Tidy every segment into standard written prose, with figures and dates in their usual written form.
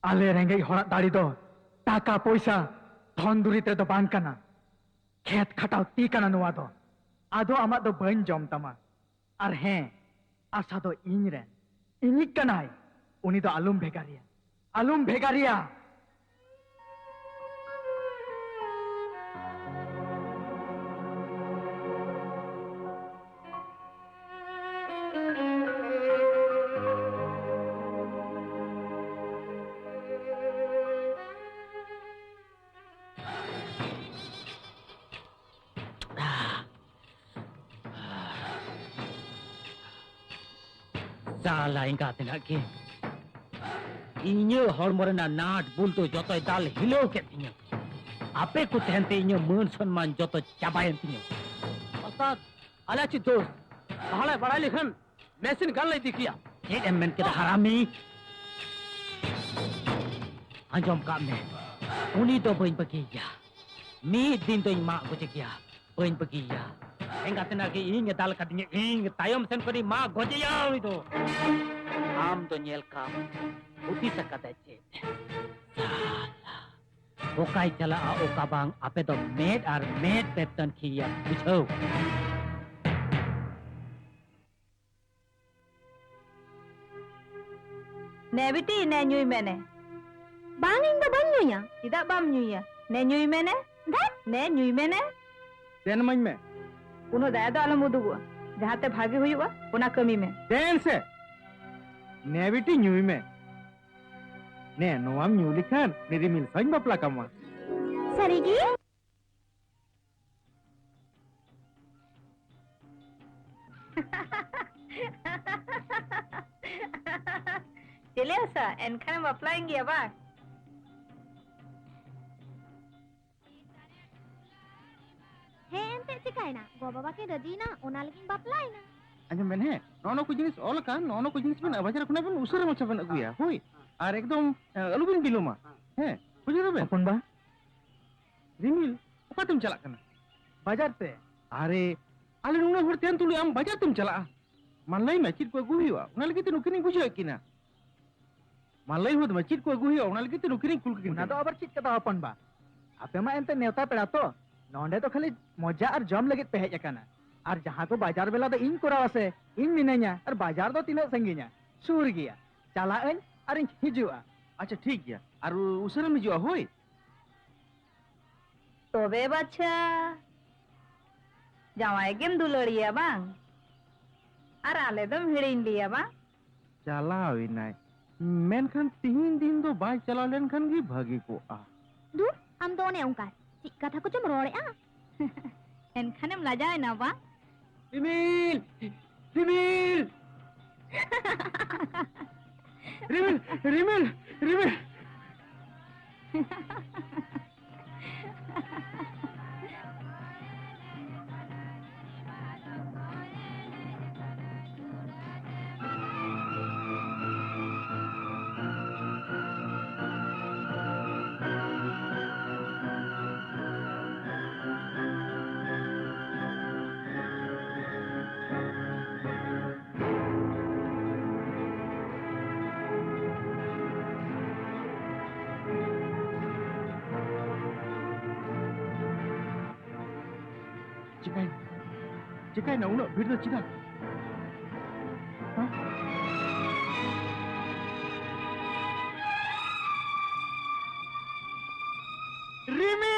आले रेंगे हड़ा दाड़ी दो टाका पैसा धन दुरी ते दो बांग कना खेत खटाव ती कना नुआ दो आदो आमा दो बन जम तमा और हें आशा दो इन रे इनिक कनाय उनी दो आलुम भेगारिया Salah ingat lagi. Inyo hormorena naat bulto joto dal hilo ketinya. Apa ku tehente inyo menson man joto cabayan tinya. Ustad, ala ci dost. Bahala bada likhan mesin gan lay dikiya. Cek emmen kita harami. Anjom kami. Uni to bain pagiya. Mi din to mak ko cekia. Bain pagiya. Enggak lagi ingat dal katinya ingat tayom sen kori mak gojeya itu. Am to nyel kam. Uti sakata cek. Salah. Okai chala a okabang ape to made ar made pepton kiya. Bujo. Nebiti ne nyui mene. Banging da ban nyuya. Tidak bam nyuya. Ne nyui mene. Ne nyui mene. Den main me Uno daya do alam udugu. Jahate bhagi huyuwa una kami me. den se naivety न्यूई में ने Noam new लिखान निरी मिल sign बापला कमा Sarigi? Chile asa, enkhane baplaingi ya ba? Hei ente cikaina, gua baba ke Radina, ona laging baplaina. Anjum मैंने नौनो कुछ जिनिस all का नौनो कुछ जिनिस में अबाजर कुना बन उसरे मचा बन अगुया होई और एकदम अलुबिन बिलोमा है कुछ तो बे अपन बा रिमिल ओका तुम चला कना बाजार ते अरे आले नुना हर तेन तुलु आम बाजार तुम चला मानलाई मचित को अगुहिवा उना लगी ते नुकिनी बुझो किना मानलाई होद मचित को अगुहिवा उना लगी ते नुकिनी कुल किना ना तो अबर चित कदा अपन बा आपे मा एंते नेवता पेड़ा तो नोंडे तो खाली मजा और जम लगित पे हेज अकाना और जहाँ को बाजार बेला तो इन कोराव से इन मिनाइया और बाजार तो तीन संगीना सूर गया चला इन और इन हिजुआ अच्छा ठीक गया और उसरे में जो होई Tobe bacha. Jawai gem duluriya bang. Ar ale dom hirin liya bang. चला विनाय मेन खान 3 दिन तो बाय चला लेन खान की भागी को आ Du, am do ne ungkar. Cik kata ko cuma rore ah. Enkhane melajai na bang. Rimil! Rimil! रिमिल रिमिल रिमिल चिकाई ना उन्हें भीड़ तो चिका Rimi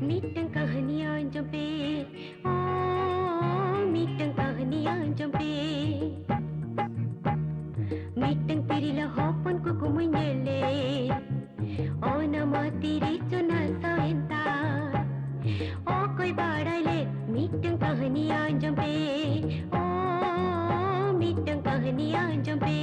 Mitang kehanian jempe, oh mitang kehanian jempe. Mitang tirilah hopon kuku menyele, oh nama tiri cuna sawenta. Oh koi badai mitang kehanian jempe, oh mitang kehanian jempe.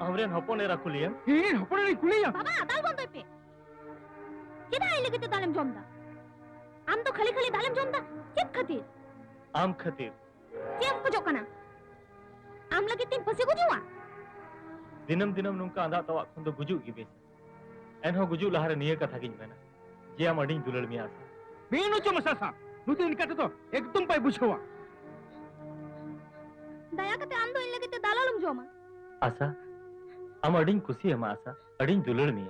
Amren hopon era kuliam. বাবা দাল বন্ধ pay কেডা আইলে গিতে দালেম জমদা আম তো খালি খালি দালেম জমদা চেপ খাতির Am khatir. চেপ কো জকানা আম লাগি তিন পসে গুজুয়া Dinam nungka anda tawa kondo gujuk gi bes. Enho gujuk lahare niya katha giñ mena. Je am ading dulal mi asa. Beenu choma sasa. Nutin kata to ekdom pai buchhowa. দয়া কাতে আম দো ইলে গিতে দালালম জমা Asa. Am ading kusi ama asa. Ading dulal mi.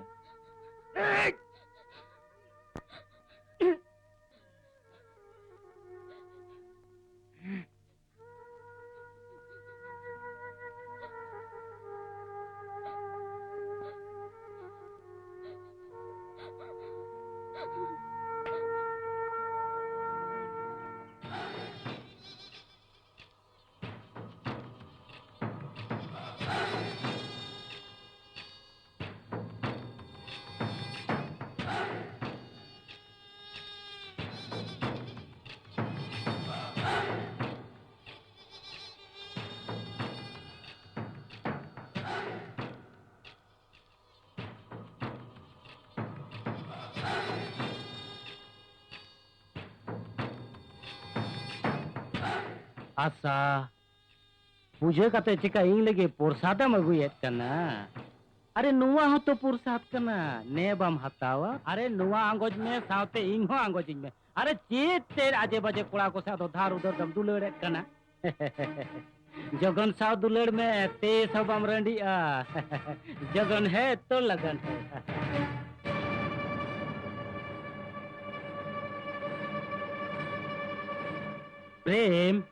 Asa, पूजा कते चिका इन लगे प्रसादम अगुयत कना अरे नुआ हो तो प्रसाद कना ने बम हतावा अरे नुआ आंगोज में सावते इन हो आंगोज में अरे चेत तेर आजे बजे कुड़ा को साथ उधार उधर दम दुलड़े कना जगन साव दुलड़ में ते सब अमरंडी जगन है तो लगन है प्रेम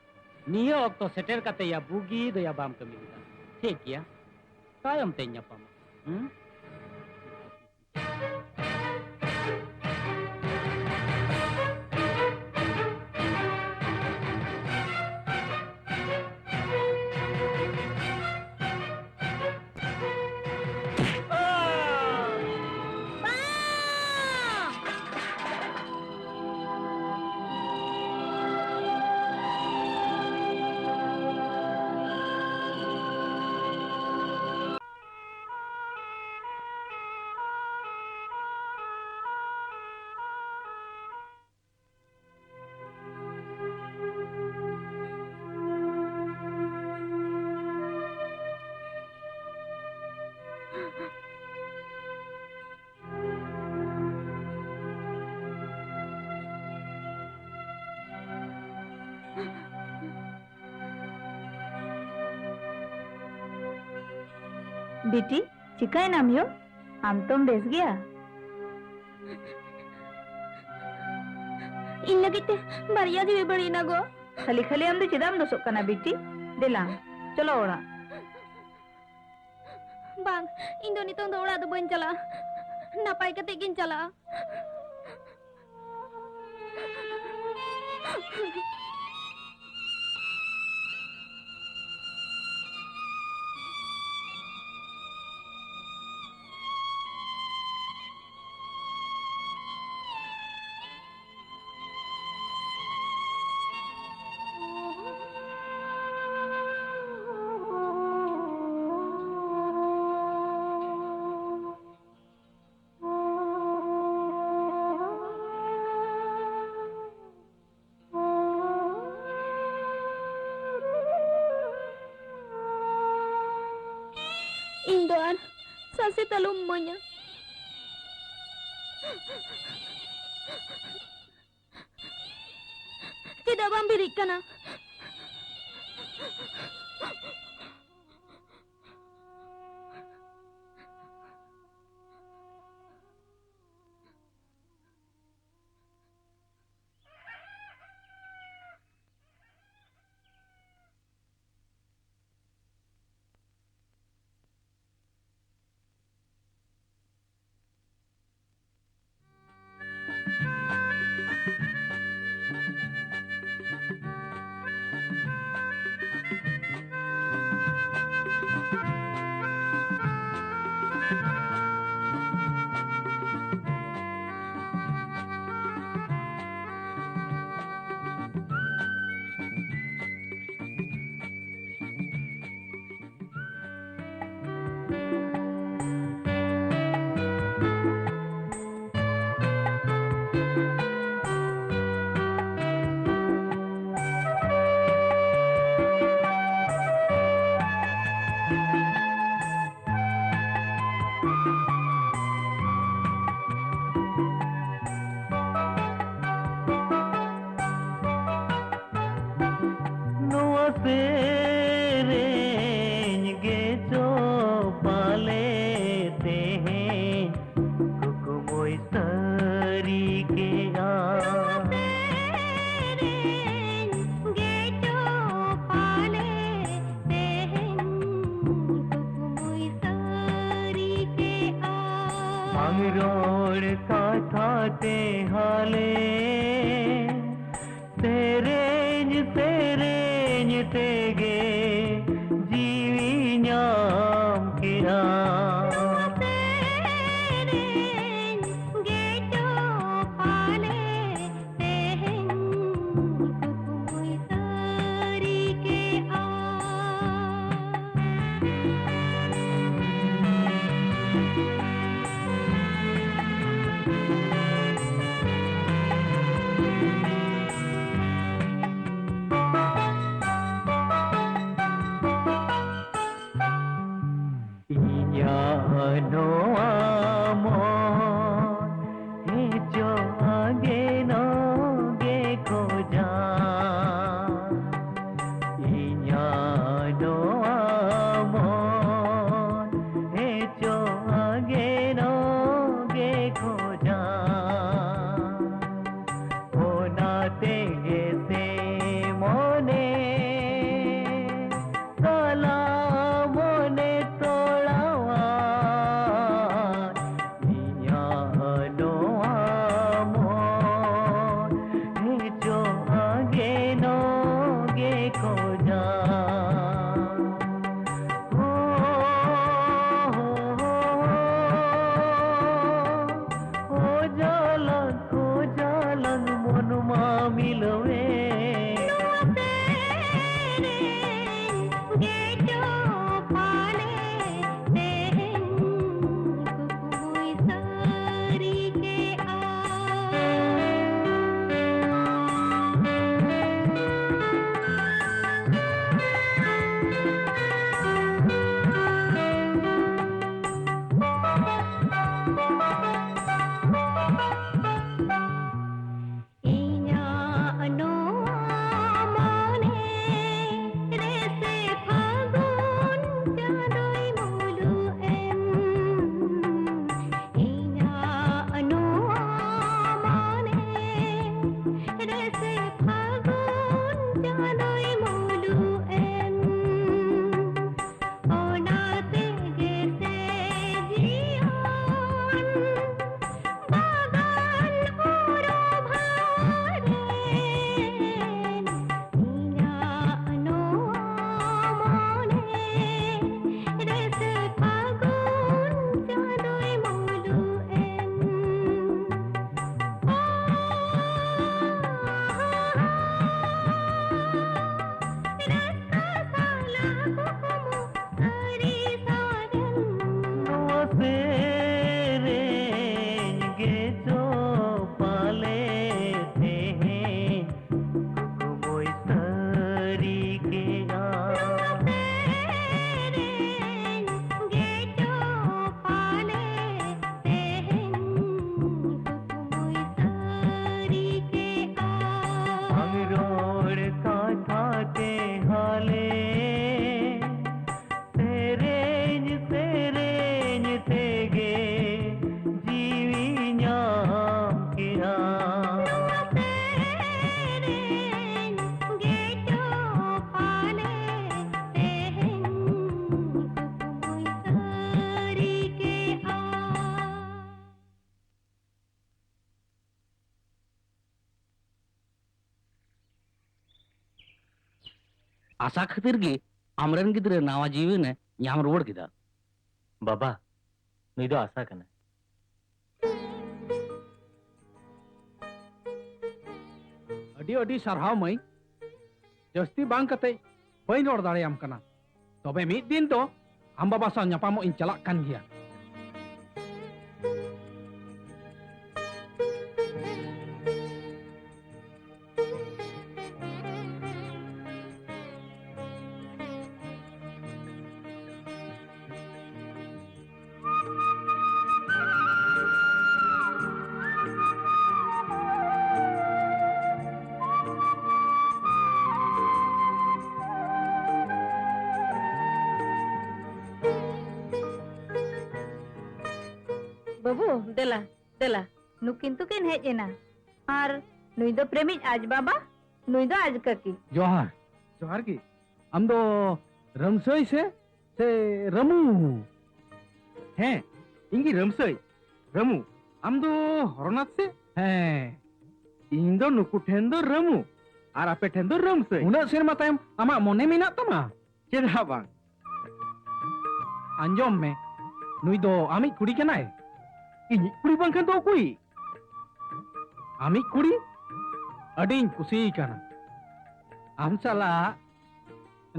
नियो तो सेटर कते या बुगी दो या बाम कमी दा ठीक या तायम ते nyapam बेटी चिकाय नाम यो हम तुम बेस गया इन लगित बारिया जी बड़ी ना गो खाली खाली हम चिदाम दोसोक कना बेटी दिला चलो ओरा बांग इन दो नितों दो ओड़ा दो बन चला नापाय कते गिन चला Indoan, sasi talumanya. Tidak memberikan. आशा खातिर गे आमरन गिद्रे नावा जीवन ने याम रोड किदा बाबा नुई दो आशा कना अडी अडी सरहाव मई जस्ती बांग कते बई रोड दाड़ेयाम कना तबे मिद दिन तो आम बाबा सा ᱧᱟᱯᱟᱢᱚᱜ ᱤᱧ ᱪᱟᱞᱟᱜ ᱠᱟᱱ ᱜᱮᱭᱟ बाबू देला देला नु किंतु किन हेज एना आर नुई दो प्रेमी आज बाबा नुई दो आज ककी जोहार जोहार की हम दो रमसई से रमू हैं इंगी रमसई रमू हम दो हरनाथ से हैं इन दो नुकु ठेन दो रमू आर आपे ठेन दो रमसई उना सेरमा तायम आमा मोने मेना तमा चेदा बांग अंजोम में नुई दो आमी कुड़ी कनाय इनी कुड़ी बांग खान दो कुई आमी कुड़ी अडीन कुसी कना आम साला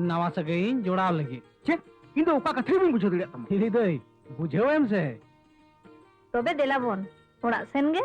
नवा सगई जोड़ाव लगी छे इन दो ओका कथे बिन बुझो दिड़ा तम हिली दई बुझेव एम से तबे देला बोन ओड़ा सेन गे